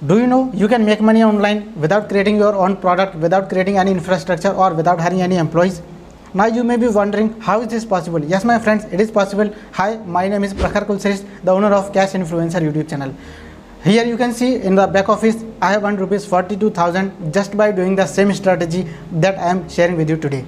Do you know you can make money online without creating your own product, without creating any infrastructure, or without hiring any employees? Now you may be wondering, how is this possible? Yes, my friends, it is possible. Hi, my name is PRAKHAR, the owner of Cash Influencer YouTube channel. Here you can see in the back office, I have earned rupees 42,000 just by doing the same strategy that I am sharing with you today.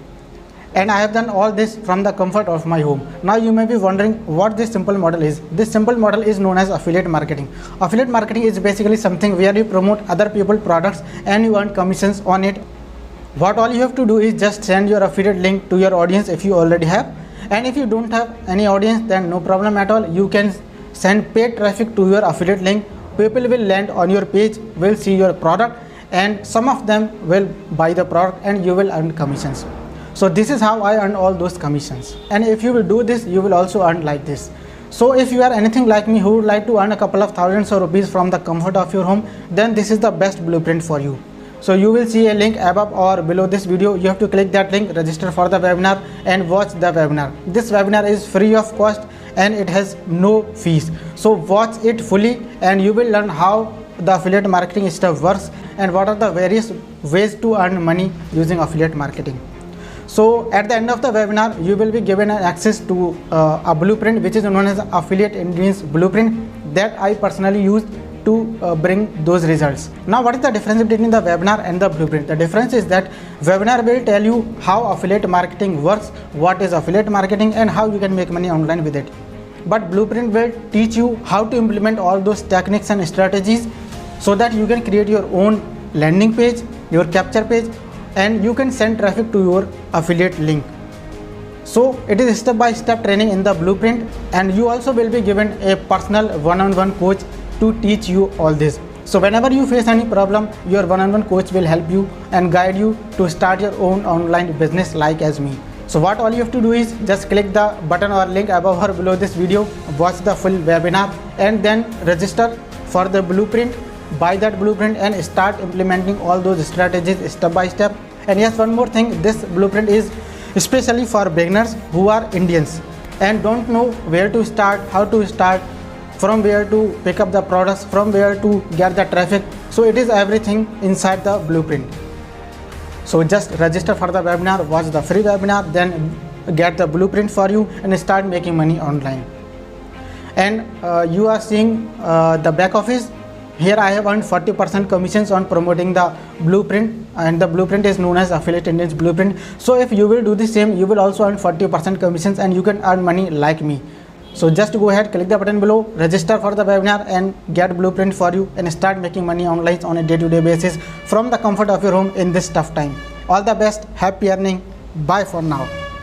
And I have done all this from the comfort of my home. Now you may be wondering what this simple model is. This simple model is known as affiliate marketing. Affiliate marketing is basically something where you promote other people's products and you earn commissions on it. What all you have to do is just send your affiliate link to your audience if you already have. And if you don't have any audience, then no problem at all. You can send paid traffic to your affiliate link. People will land on your page, will see your product, and some of them will buy the product and you will earn commissions. So this is how I earn all those commissions. And if you will do this, you will also earn like this. So if you are anything like me who would like to earn a couple of thousands of rupees from the comfort of your home, then this is the best blueprint for you. So you will see a link above or below this video. You have to click that link, register for the webinar and watch the webinar. This webinar is free of cost and it has no fees. So watch it fully and you will learn how the affiliate marketing stuff works and what are the various ways to earn money using affiliate marketing. So at the end of the webinar, you will be given access to a blueprint which is known as Affiliate Engine's Blueprint that I personally used to bring those results. Now what is the difference between the webinar and the blueprint? The difference is that webinar will tell you how affiliate marketing works, what is affiliate marketing and how you can make money online with it. But blueprint will teach you how to implement all those techniques and strategies so that you can create your own landing page, your capture page, and you can send traffic to your affiliate link. So it is step-by-step training in the blueprint, and you also will be given a personal one-on-one coach to teach you all this. So whenever you face any problem, your one-on-one coach will help you and guide you to start your own online business like as me. So what all you have to do is just click the button or link above or below this video, watch the full webinar and then register for the blueprint. Buy that blueprint and start implementing all those strategies step by step. And yes, one more thing, this blueprint is especially for beginners who are Indians and don't know where to start, how to start, from where to pick up the products, from where to get the traffic. So it is everything inside the blueprint. So just register for the webinar, watch the free webinar, then get the blueprint for you and start making money online. And you are seeing the back office. Here I have earned 40% commissions on promoting the blueprint, and the blueprint is known as Affiliate Engine's Blueprint. So if you will do the same, you will also earn 40% commissions and you can earn money like me. So just go ahead, click the button below, register for the webinar and get blueprint for you and start making money online on a day-to-day basis from the comfort of your home in this tough time. All the best, happy earning, bye for now.